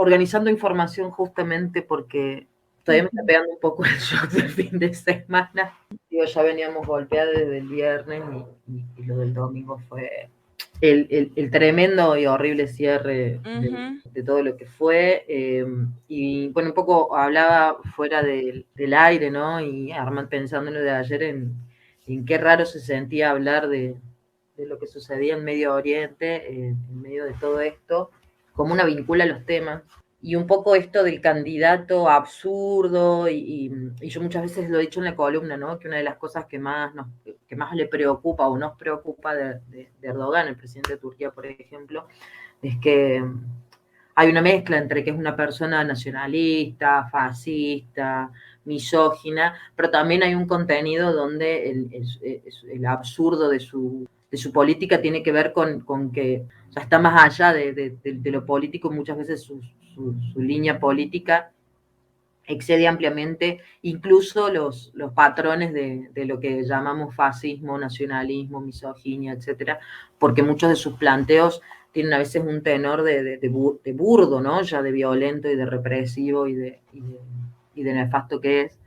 organizando información justamente porque todavía me está pegando un poco el shock del fin de semana. Digo, ya veníamos golpeados desde el viernes y lo del domingo fue el tremendo y horrible cierre de todo lo que fue. Y bueno, un poco hablaba fuera del aire, ¿no? Y Armand pensando en lo de ayer, en qué raro se sentía hablar de lo que sucedía en Medio Oriente, en medio de todo esto, cómo una vincula los temas. Y un poco esto del candidato absurdo, y yo muchas veces lo he dicho en la columna, ¿no? Que una de las cosas que más le preocupa o nos preocupa de Erdogan, el presidente de Turquía, por ejemplo, es que hay una mezcla entre que es una persona nacionalista, fascista, misógina, pero también hay un contenido donde el absurdo de su política tiene que ver con que, o sea, está más allá de lo político. Muchas veces su línea política excede ampliamente incluso los patrones de lo que llamamos fascismo, nacionalismo, misoginia, etcétera, porque muchos de sus planteos tienen a veces un tenor de burdo, ¿no? Ya de violento y de represivo y de nefasto que es.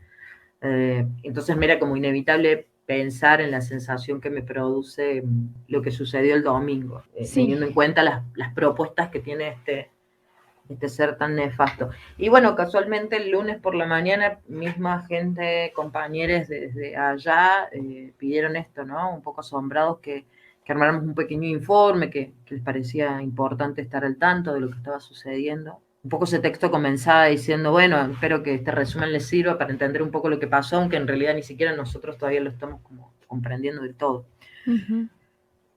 Entonces me era como inevitable pensar en la sensación que me produce lo que sucedió el domingo, teniendo en cuenta las propuestas que tiene este ser tan nefasto. Y bueno, casualmente el lunes por la mañana, misma gente, compañeros desde allá, pidieron esto, ¿no? Un poco asombrados que armáramos un pequeño informe, que les parecía importante estar al tanto de lo que estaba sucediendo. Un poco ese texto comenzaba diciendo, bueno, espero que este resumen les sirva para entender un poco lo que pasó, aunque en realidad ni siquiera nosotros todavía lo estamos como comprendiendo del todo.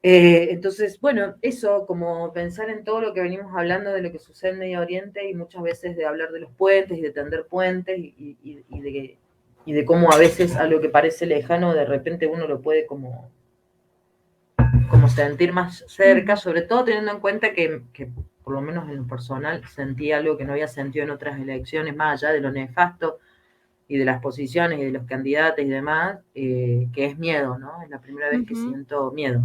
Entonces, bueno, eso, como pensar en todo lo que venimos hablando de lo que sucede en Medio Oriente, y muchas veces de hablar de los puentes y de tender puentes, y de cómo a veces algo que parece lejano, de repente uno lo puede como sentir más cerca, sobre todo teniendo en cuenta que por lo menos en lo personal sentí algo que no había sentido en otras elecciones, más allá de lo nefasto y de las posiciones y de los candidatos y demás, que es miedo, ¿no? Es la primera vez que siento miedo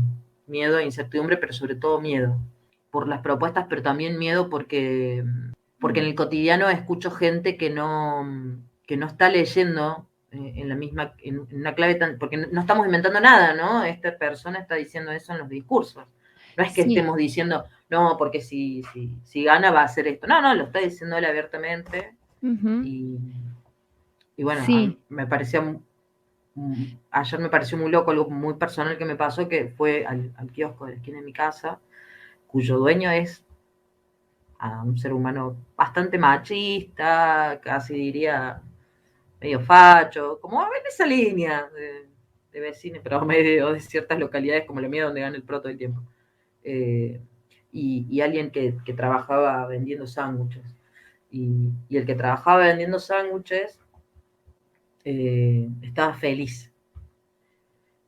e incertidumbre, pero sobre todo miedo por las propuestas, pero también miedo porque en el cotidiano escucho gente que no está leyendo en la misma, en una clave tan, porque no estamos inventando nada, ¿no? Esta persona está diciendo eso en los discursos. No es que estemos diciendo, no, porque si gana va a hacer esto. No, lo está diciendo él abiertamente. Y bueno, me parecía, ayer me pareció muy loco, algo muy personal que me pasó, que fue al kiosco de la esquina de mi casa, cuyo dueño es un ser humano bastante machista, casi diría medio facho, como en esa línea de vecinos, pero medio de ciertas localidades como la mía, donde gana el pro todo el tiempo. Y alguien que trabajaba vendiendo sándwiches. Y el que trabajaba vendiendo sándwiches estaba feliz.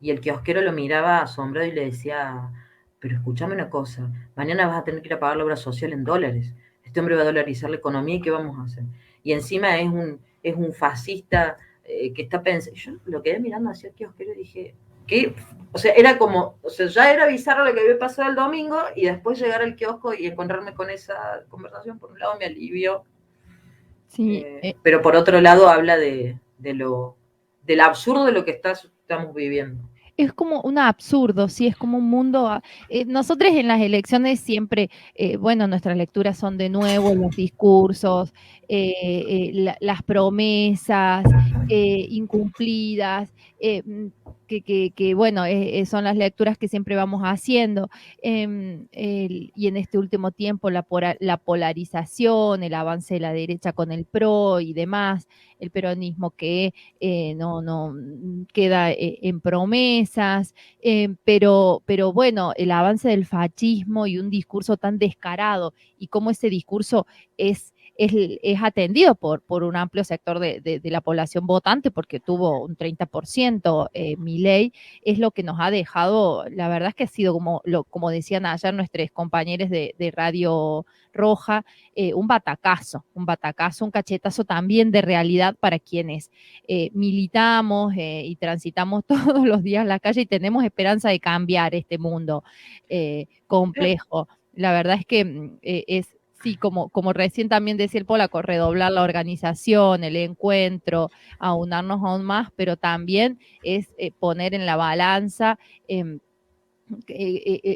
Y el kiosquero lo miraba asombrado y le decía, pero escúchame una cosa, mañana vas a tener que ir a pagar la obra social en dólares. Este hombre va a dolarizar la economía, ¿y qué vamos a hacer? Y encima es un fascista que está pensando. Yo lo quedé mirando hacia el kiosquero y dije, ¿qué? O sea, era como, o sea, ya era bizarro lo que había pasado el domingo, y después llegar al kiosco y encontrarme con esa conversación, por un lado me alivió, pero por otro lado habla del absurdo de lo que estamos viviendo. Es como un absurdo, sí, es como un mundo. Nosotros en las elecciones siempre, bueno, nuestras lecturas son de nuevo los discursos, las promesas incumplidas, bueno, son las lecturas que siempre vamos haciendo. Y en este último tiempo la polarización, el avance de la derecha con el PRO y demás, el peronismo que no queda en promesas, pero bueno, el avance del fascismo y un discurso tan descarado y cómo ese discurso es atendido por un amplio sector de la población votante, porque tuvo un 30% Milei, es lo que nos ha dejado. La verdad es que ha sido, como decían ayer nuestros compañeros de Radio Roja, un batacazo, un cachetazo también de realidad para quienes militamos y transitamos todos los días la calle y tenemos esperanza de cambiar este mundo complejo. La verdad es que es Sí, como recién también decía el polaco, redoblar la organización, el encuentro, aunarnos aún más, pero también es poner en la balanza eh,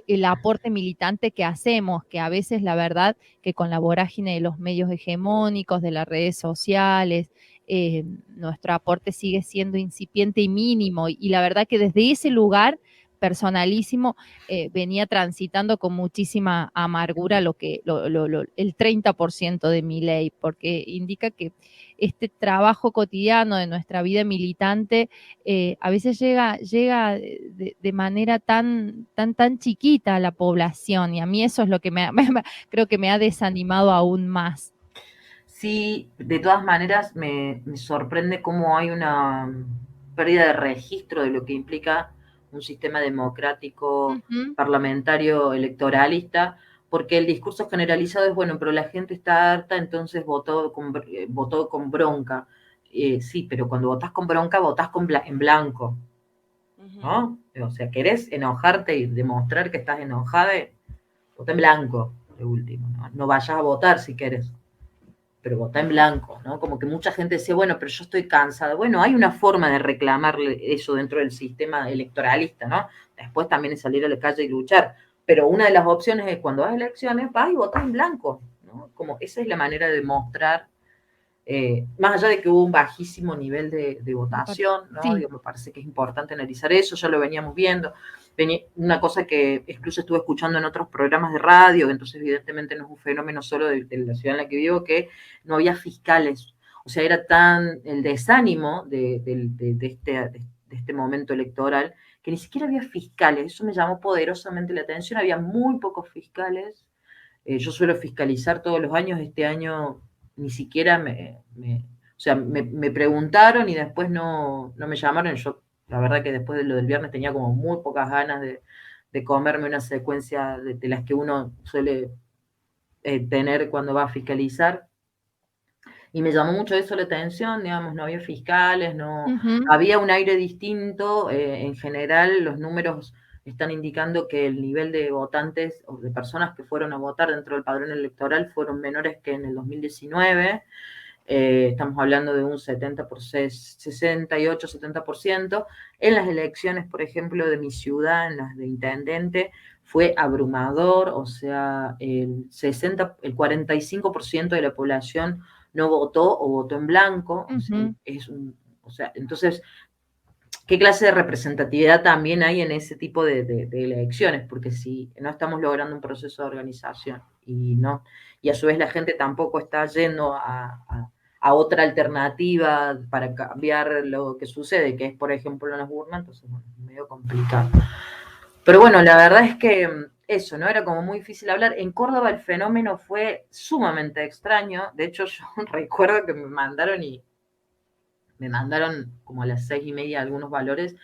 el aporte militante que hacemos, que a veces la verdad que con la vorágine de los medios hegemónicos, de las redes sociales, nuestro aporte sigue siendo incipiente y mínimo. Y la verdad que desde ese lugar personalísimo venía transitando con muchísima amargura el 30% de mi ley, porque indica que este trabajo cotidiano de nuestra vida militante a veces llega de manera tan chiquita a la población, y a mí eso es lo que creo que me ha desanimado aún más. Sí, de todas maneras me sorprende cómo hay una pérdida de registro de lo que implica un sistema democrático, Ujú. parlamentario, electoralista, porque el discurso generalizado es, bueno, pero la gente está harta, entonces votó con bronca. Sí, pero cuando votás con bronca, votás en blanco, Ujú. ¿no? O sea, querés enojarte y demostrar que estás enojada, votá en blanco, de último, ¿no? No vayas a votar si querés, pero votá en blanco, ¿no? Como que mucha gente decía, bueno, pero yo estoy cansada. Bueno, hay una forma de reclamarle eso dentro del sistema electoralista, ¿no? Después también es salir a la calle y luchar. Pero una de las opciones es cuando vas a elecciones, vas y votás en blanco, ¿no? Como esa es la manera de mostrar, más allá de que hubo un bajísimo nivel de votación, ¿no? Sí. Digo, me parece que es importante analizar eso, ya lo veníamos viendo. Una cosa que incluso estuve escuchando en otros programas de radio, entonces evidentemente no es un fenómeno solo de la ciudad en la que vivo, que no había fiscales. O sea, era tan el desánimo de este momento electoral que ni siquiera había fiscales. Eso me llamó poderosamente la atención. Había muy pocos fiscales. Yo suelo fiscalizar todos los años. Este año ni siquiera o sea, me preguntaron y después no me llamaron. Yo, la verdad que después de lo del viernes tenía como muy pocas ganas de comerme una secuencia de las que uno suele tener cuando va a fiscalizar. Y me llamó mucho eso la atención, digamos, no había fiscales, no Ujú. había un aire distinto. En general, los números están indicando que el nivel de votantes o de personas que fueron a votar dentro del padrón electoral fueron menores que en el 2019. Estamos hablando de un 68, 70%. En las elecciones, por ejemplo, de mi ciudad, en las de intendente, fue abrumador, o sea, el 45% de la población no votó o votó en blanco. O sea, Ujú. o sea, entonces, ¿qué clase de representatividad también hay en ese tipo de elecciones? Porque si no estamos logrando un proceso de organización y a su vez la gente tampoco está yendo a otra alternativa para cambiar lo que sucede, que es, por ejemplo, en las urnas, entonces, bueno, es medio complicado. Pero bueno, la verdad es que eso, ¿no? Era como muy difícil hablar. En Córdoba el fenómeno fue sumamente extraño. De hecho, yo recuerdo que me mandaron como a las 6:30 algunos valores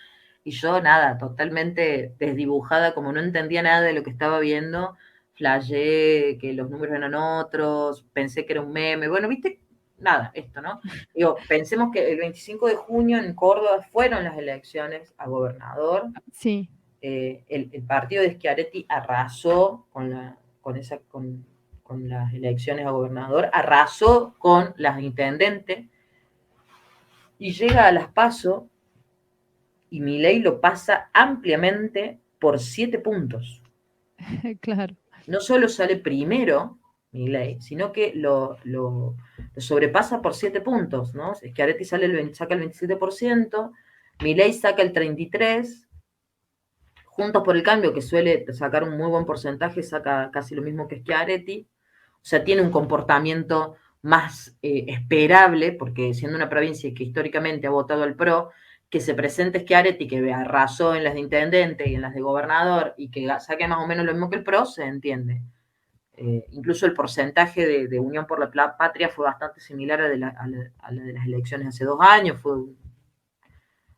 y yo nada, totalmente desdibujada, como no entendía nada de lo que estaba viendo, flasheé que los números eran otros, pensé que era un meme, bueno, viste, nada, esto, ¿no? Digo, pensemos que el 25 de junio en Córdoba fueron las elecciones a gobernador. Sí. El partido de Schiaretti arrasó con las elecciones a gobernador, arrasó con las intendentes y llega a las PASO y Milei lo pasa ampliamente por 7 puntos. Claro. No solo sale primero Milei, sino que lo sobrepasa por 7 puntos, ¿no? Schiaretti saca el 27%, Milei saca el 33%, Juntos por el Cambio, que suele sacar un muy buen porcentaje, saca casi lo mismo que Schiaretti. O sea, tiene un comportamiento más esperable, porque siendo una provincia que históricamente ha votado al PRO, que se presente Schiaretti, que arrasó en las de intendente y en las de gobernador, y que saque más o menos lo mismo que el PRO, se entiende. Incluso el porcentaje de Unión por la Patria fue bastante similar a la de las elecciones hace 2 años, fue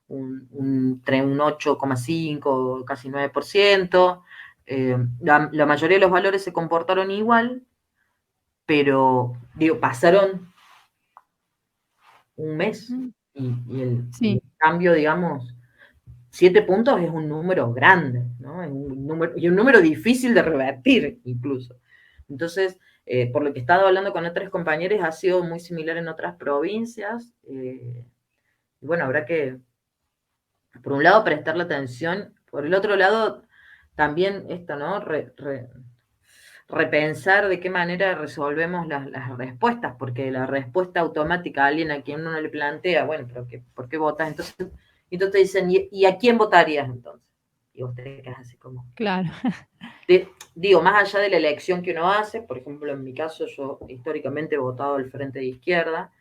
un 8,5, casi 9%. La mayoría de los valores se comportaron igual, pero digo, pasaron un mes Ujú. y el Sí. cambio, digamos, 7 puntos es un número grande, ¿no? Es un número, y un número difícil de revertir incluso. Entonces, por lo que he estado hablando con otros compañeros, ha sido muy similar en otras provincias. Y bueno, habrá que, por un lado, prestarle atención, por el otro lado, también esto, ¿no? Repensar de qué manera resolvemos las respuestas, porque la respuesta automática a alguien a quien uno le plantea, bueno, pero ¿por qué votas? Entonces te dicen, ¿y a quién votarías entonces? Y vos te quedas así como... Claro. Digo, más allá de la elección que uno hace, por ejemplo, en mi caso yo históricamente he votado al Frente de Izquierda,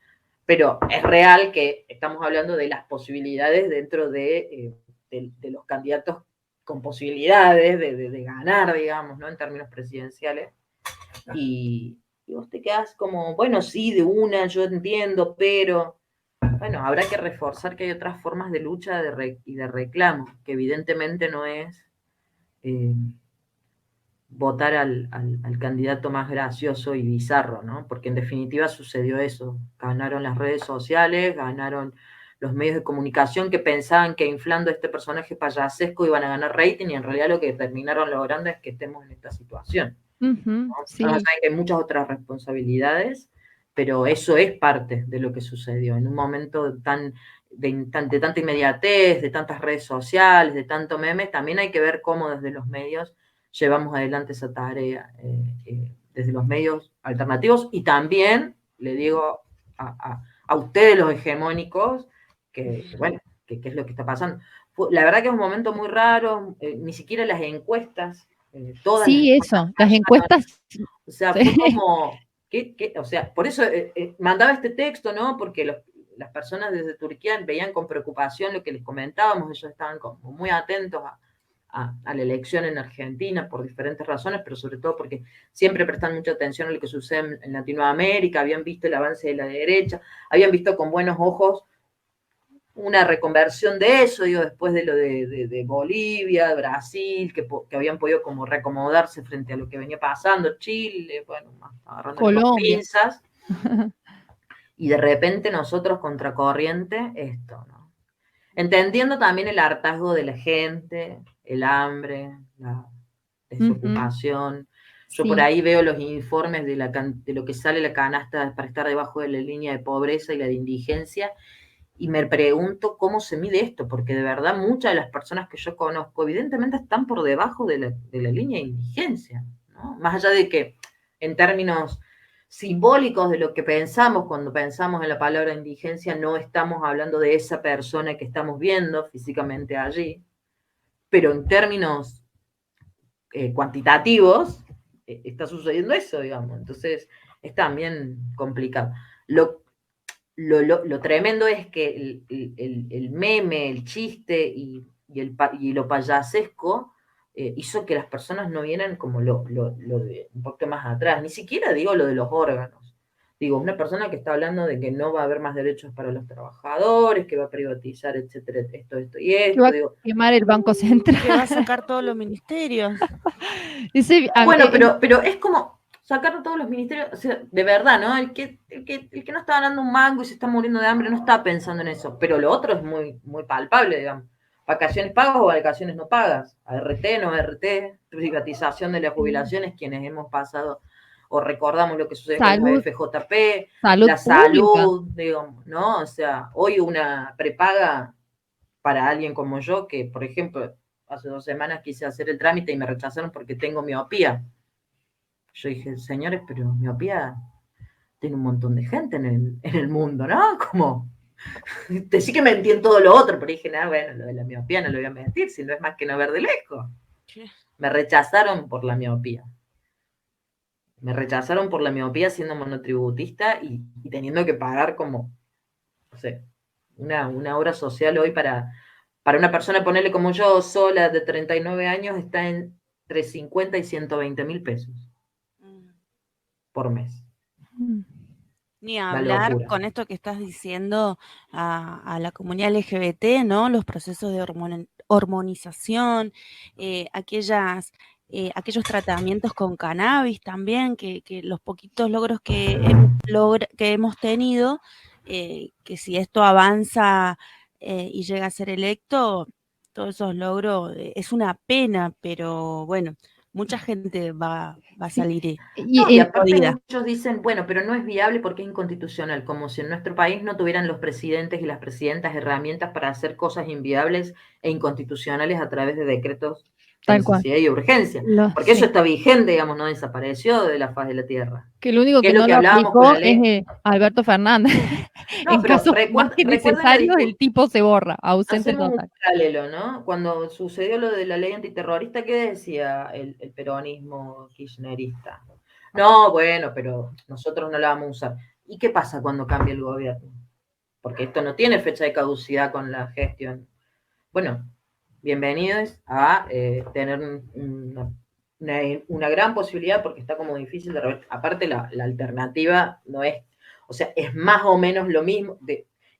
pero es real que estamos hablando de las posibilidades dentro de los candidatos con posibilidades de ganar, digamos, ¿no? En términos presidenciales. Y vos te quedás como, bueno, sí, de una, yo entiendo, pero bueno, habrá que reforzar que hay otras formas de lucha y de reclamo, que evidentemente no es eh, votar al candidato más gracioso y bizarro, ¿no? Porque en definitiva sucedió eso. Ganaron las redes sociales, ganaron los medios de comunicación que pensaban que inflando a este personaje payasesco iban a ganar rating y en realidad lo que terminaron logrando es que estemos en esta situación. ¿No? Sí. Más allá de que hay muchas otras responsabilidades, pero eso es parte de lo que sucedió. En un momento de tanta inmediatez, de tantas redes sociales, de tanto memes, también hay que ver cómo desde los medios llevamos adelante esa tarea, desde los medios alternativos y también, le digo a ustedes los hegemónicos, que bueno, que es lo que está pasando. La verdad que es un momento muy raro, ni siquiera las encuestas, todas las Sí, encuestas eso, las encuestas. o sea, Sí. fue como, o sea, por eso mandaba este texto, ¿no? Porque las personas desde Turquía veían con preocupación lo que les comentábamos, ellos estaban como muy atentos a la elección en Argentina por diferentes razones, pero sobre todo porque siempre prestan mucha atención a lo que sucede en Latinoamérica, habían visto el avance de la derecha, habían visto con buenos ojos una reconversión de eso, digo, después de lo de Bolivia, Brasil, que habían podido como reacomodarse frente a lo que venía pasando, Chile, bueno, agarrándole con Colombia. pinzas, y de repente nosotros contracorriente, esto, ¿no? Entendiendo también el hartazgo de la gente, el hambre, la desocupación. Yo por Sí. ahí veo los informes de lo que sale la canasta para estar debajo de la línea de pobreza y la de indigencia, y me pregunto cómo se mide esto, porque de verdad muchas de las personas que yo conozco evidentemente están por debajo de la línea de indigencia, ¿no? Más allá de que en términos simbólicos de lo que pensamos cuando pensamos en la palabra indigencia, no estamos hablando de esa persona que estamos viendo físicamente allí, pero en términos cuantitativos está sucediendo eso, digamos. Entonces es también complicado. Lo tremendo es que el meme, el chiste y lo payasesco hizo que las personas no vieran como lo de un poquito más atrás, ni siquiera digo lo de los órganos. Digo, una persona que está hablando de que no va a haber más derechos para los trabajadores, que va a privatizar, etcétera, esto y Que esto. va a Digo, quemar el Banco Central. Que va a sacar todos los ministerios. bueno, pero es como sacar todos los ministerios, o sea, de verdad, ¿no? El que no está ganando un mango y se está muriendo de hambre no está pensando en eso. Pero lo otro es muy, muy palpable, digamos. Vacaciones pagas o vacaciones no pagas. ART, no ART, privatización de las jubilaciones, quienes hemos pasado o recordamos lo que sucede con la FJP, la salud, digamos, ¿no? O sea, hoy una prepaga para alguien como yo, que por ejemplo, hace 2 semanas quise hacer el trámite y me rechazaron porque tengo miopía. Yo dije, señores, pero miopía tiene un montón de gente en el mundo, ¿no? Como, sí que mentí en todo lo otro, pero dije, nada, bueno, lo de la miopía no lo voy a mentir, si no es más que no ver de lejos. ¿Qué? Me rechazaron por la miopía. Me rechazaron por la miopía siendo monotributista y teniendo que pagar como, no sé, una obra social hoy para una persona, ponerle como yo, sola de 39 años, está entre 50 y 120 mil pesos por mes. Ni Una hablar locura. con esto que estás diciendo a la comunidad LGBT, ¿no? Los procesos de hormonización, aquellos tratamientos con cannabis también, que los poquitos logros que hemos tenido, que si esto avanza y llega a ser electo, todos esos logros, es una pena, pero bueno, mucha gente va a Sí. salir Y aparte jodida. muchos dicen, bueno, pero no es viable porque es inconstitucional, como si en nuestro país no tuvieran los presidentes y las presidentas herramientas para hacer cosas inviables e inconstitucionales a través de decretos de Tal cual. necesidad y urgencia. Porque eso está vigente, digamos, no desapareció de la faz de la tierra. Que lo único ¿Qué que es lo no que lo hablábamos con aplicó la ley? es Alberto Fernández. No, En pero casos más que recuerden la necesarios, el tipo se borra, ausente hacemos un total. paralelo, ¿no? Cuando sucedió lo de la ley antiterrorista, ¿qué decía el peronismo kirchnerista? No, bueno, pero nosotros no la vamos a usar. ¿Y qué pasa cuando cambia el gobierno? Porque esto no tiene fecha de caducidad con la gestión. Bueno, bienvenidos a tener una gran posibilidad, porque está como difícil de rever. Aparte, la alternativa no es, o sea, es más o menos lo mismo,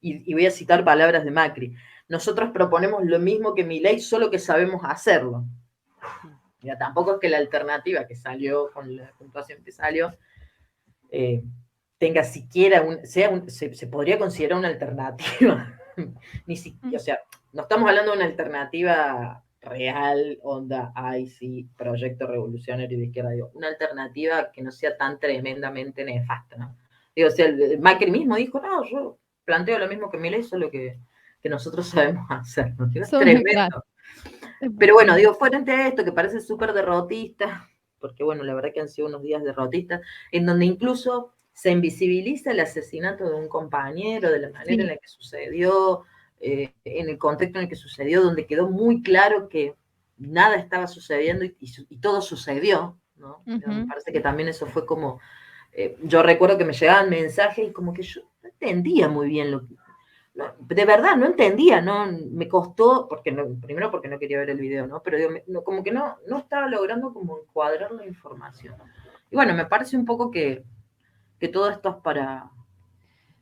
y voy a citar palabras de Macri. Nosotros proponemos lo mismo que Milei, solo que sabemos hacerlo. Ya, tampoco es que la alternativa que salió, con la puntuación que salió, tenga siquiera se podría considerar una alternativa. Ni siquiera, o sea, no estamos hablando de una alternativa real, onda, ay, sí, proyecto revolucionario de izquierda, digo, una alternativa que no sea tan tremendamente nefasta, ¿no? Digo, o sea, el Macri mismo dijo, no, yo planteo lo mismo que Milei, solo que nosotros sabemos hacer, ¿no? Digo, es tremendo. Claro. Pero bueno, digo, frente a esto que parece súper derrotista, porque bueno, la verdad que han sido unos días derrotistas, en donde incluso se invisibiliza el asesinato de un compañero, de la manera en la que sucedió, en el contexto en el que sucedió, donde quedó muy claro que nada estaba sucediendo y todo sucedió, ¿no? Me parece que también eso fue como, yo recuerdo que me llegaban mensajes y como que yo no entendía muy bien lo que, no, de verdad, no entendía, no, me costó, primero porque no quería ver el video, ¿no? Pero digo, como que no estaba logrando como encuadrar la información. Y bueno, me parece un poco que todo esto es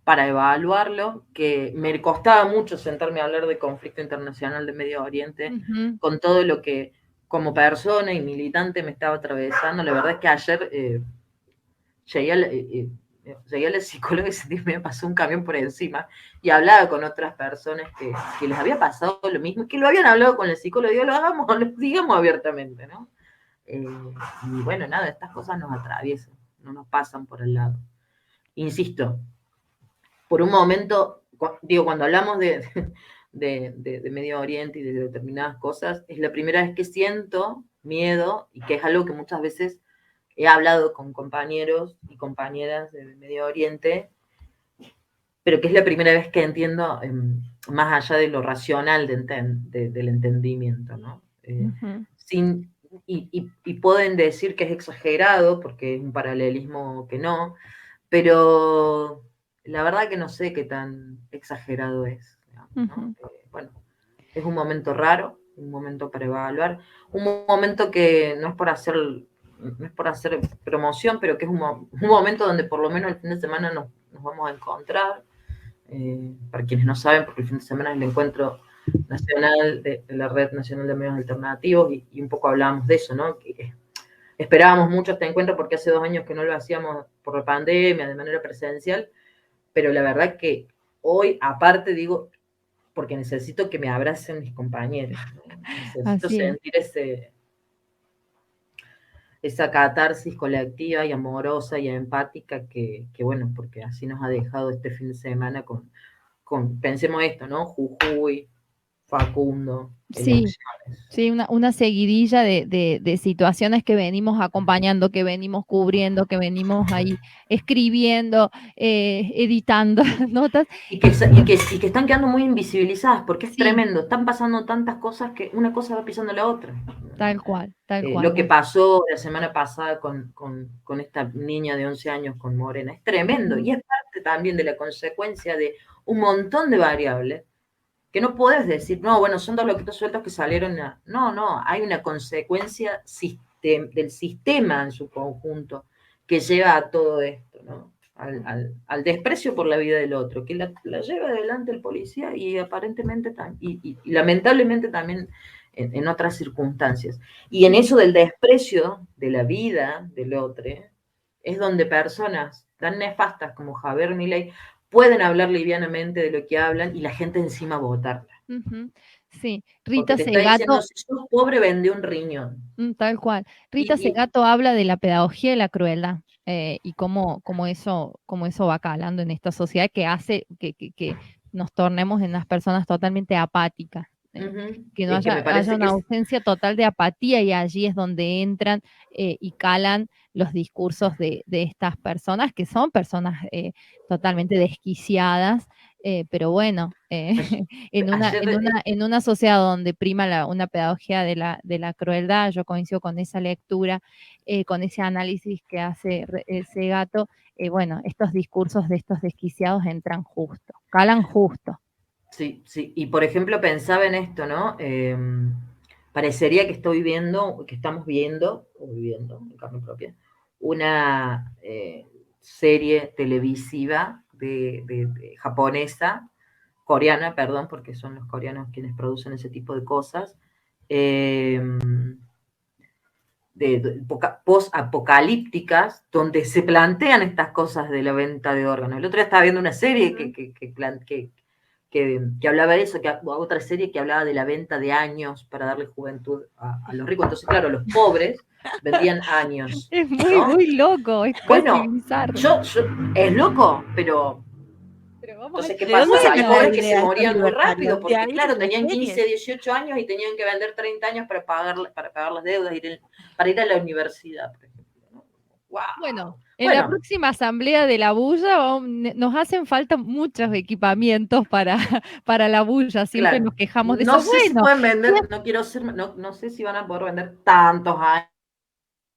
para evaluarlo, que me costaba mucho sentarme a hablar de conflicto internacional de Medio Oriente, con todo lo que como persona y militante me estaba atravesando. La verdad es que ayer llegué a la psicóloga y me pasó un camión por encima y hablaba con otras personas que les había pasado lo mismo, que lo habían hablado con la psicóloga, y digo, lo digamos abiertamente, ¿no? Y bueno, nada, estas cosas nos atraviesan, no nos pasan por el lado. Insisto, por un momento, digo, cuando hablamos de Medio Oriente y de determinadas cosas, es la primera vez que siento miedo, y que es algo que muchas veces he hablado con compañeros y compañeras del Medio Oriente, pero que es la primera vez que entiendo más allá de lo racional del entendimiento, ¿no? Y pueden decir que es exagerado, porque es un paralelismo que no, pero la verdad que no sé qué tan exagerado es, digamos, ¿no? Bueno, es un momento raro, un momento para evaluar, un momento que no es por hacer promoción, pero que es un momento donde por lo menos el fin de semana nos vamos a encontrar. Para quienes no saben, porque el fin de semana es el encuentro nacional de la Red Nacional de Medios Alternativos, y un poco hablábamos de eso, ¿no? Que esperábamos mucho este encuentro porque hace 2 años que no lo hacíamos por la pandemia, de manera presencial, pero la verdad que hoy, aparte, digo, porque necesito que me abracen mis compañeros, ¿no? Necesito sentir esa catarsis colectiva y amorosa y empática que bueno, porque así nos ha dejado este fin de semana con pensemos esto, ¿no? Jujuy, Facundo, elecciones. Sí, una seguidilla de situaciones que venimos acompañando, que venimos cubriendo, que venimos ahí escribiendo, editando notas. Y que están quedando muy invisibilizadas, porque es tremendo. Están pasando tantas cosas que una cosa va pisando la otra. Tal cual, tal cual. Lo que pasó la semana pasada con esta niña de 11 años con Morena es tremendo. Y es parte también de la consecuencia de un montón de variables que no podés decir, no, bueno, son 2 loquitos sueltos que salieron. No, hay una consecuencia del sistema en su conjunto que lleva a todo esto, ¿no? Al desprecio por la vida del otro, que la lleva adelante el policía y aparentemente y lamentablemente también en otras circunstancias. Y en eso del desprecio de la vida del otro, es donde personas tan nefastas como Javier Milei pueden hablar livianamente de lo que hablan y la gente encima votarla. Sí, Porque Rita te está diciendo, Segato, si sos pobre, vende un riñón. tal cual. Rita Y Segato habla de la pedagogía de la crueldad, y cómo eso va calando en esta sociedad que hace que nos tornemos en unas personas totalmente apáticas. Que no es que me haya parece que una es, ausencia total de apatía, y allí es donde entran y calan los discursos de estas personas, que son personas totalmente desquiciadas, pero bueno, ayer, en una sociedad donde prima una pedagogía de la crueldad. Yo coincido con esa lectura, con ese análisis que hace Segato. Bueno, estos discursos de estos desquiciados entran justo, calan justo. sí, sí, y por ejemplo pensaba en esto, ¿no? Parecería que estamos viendo, o viviendo en carne propia, una serie televisiva de japonesa, coreana, perdón, porque son los coreanos quienes producen ese tipo de cosas, eh, post-apocalípticas, donde se plantean estas cosas de la venta de órganos. El otro día estaba viendo una serie que hablaba de eso, otra serie que hablaba de la venta de años para darle juventud a los ricos. Entonces, claro, los pobres vendían años, Es muy, ¿no? muy loco, es casi Bueno, bizarro. es loco, pero Pero vamos entonces, ¿qué ¿De dónde pasaba? Hay sale la pobres que se idea esto morían muy libertario? rápido, De porque ahí, claro, de la tenían serie. 15, 18 años y tenían que vender 30 años para pagar las deudas, para ir a la universidad, por ejemplo, ¿no? ¡Wow! Bueno, en la Bueno, próxima asamblea de la bulla nos hacen falta muchos equipamientos para la bulla. Siempre claro. nos quejamos de No eso. sé si Bueno, pueden ¿quién, vender, no sé si van a poder vender tantos años.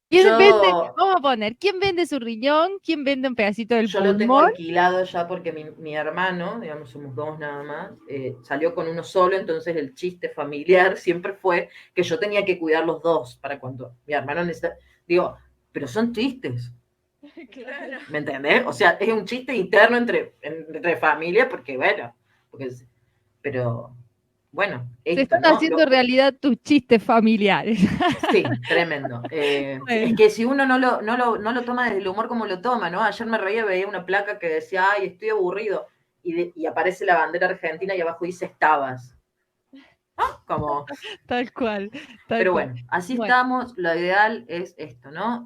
quién vende? Yo, Vamos a poner, ¿quién vende su riñón? ¿Quién vende un pedacito del yo lo tengo pulmón? alquilado ya porque mi hermano, digamos, somos dos nada más, salió con uno solo, entonces el chiste familiar siempre fue que yo tenía que cuidar los dos para cuando mi hermano necesita. Digo, pero son chistes. Claro. ¿Me entendés? O sea, es un chiste interno entre familias, porque bueno, pero bueno, Se esto, están ¿no? haciendo realidad tus chistes familiares. Sí, tremendo. Es Bueno, que si uno no lo toma desde el humor como lo toma, ¿no? Ayer me reía, veía una placa que decía, ay, estoy aburrido, y aparece la bandera argentina y abajo dice, estabas. ¿No? Como, tal cual, tal pero cual. bueno, así Bueno, estamos, lo ideal es esto, ¿no?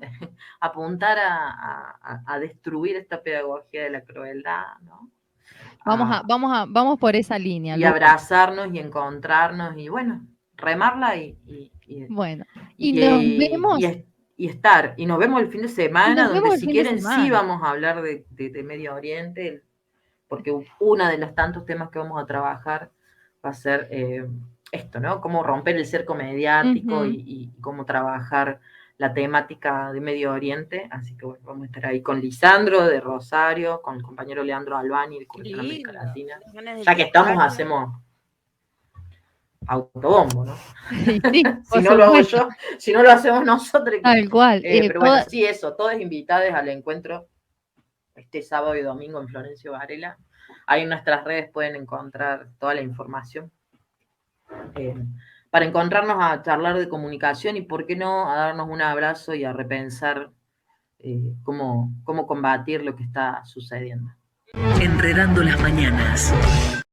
Apuntar a destruir esta pedagogía de la crueldad, ¿no? A, vamos por esa línea, y Lu. abrazarnos y encontrarnos y bueno, remarla Bueno, y y, nos y, vemos, y, y estar. Y nos vemos el fin de y semana, nos donde vemos el si fin de quieren sí semana. vamos a hablar de Medio Oriente, porque uno de los tantos temas que vamos a trabajar va a ser esto, ¿no? Cómo romper el cerco mediático Ujú. y cómo trabajar la temática de Medio Oriente. Así que bueno, vamos a estar ahí con Lisandro de Rosario, con el compañero Leandro Albani de Qué Currículum América lindo. Latina. Las ganas de Ya que estamos, viajar. hacemos autobombo, ¿no? Y sí, Si por no lo hago supuesto, yo, si no lo hacemos nosotros. tal cual. Pero bueno, sí, eso, todas invitadas al encuentro este sábado y domingo en Florencio Varela. Ahí en nuestras redes pueden encontrar toda la información. Para encontrarnos a charlar de comunicación y, ¿por qué no?, a darnos un abrazo y a repensar cómo combatir lo que está sucediendo. Enredando las mañanas.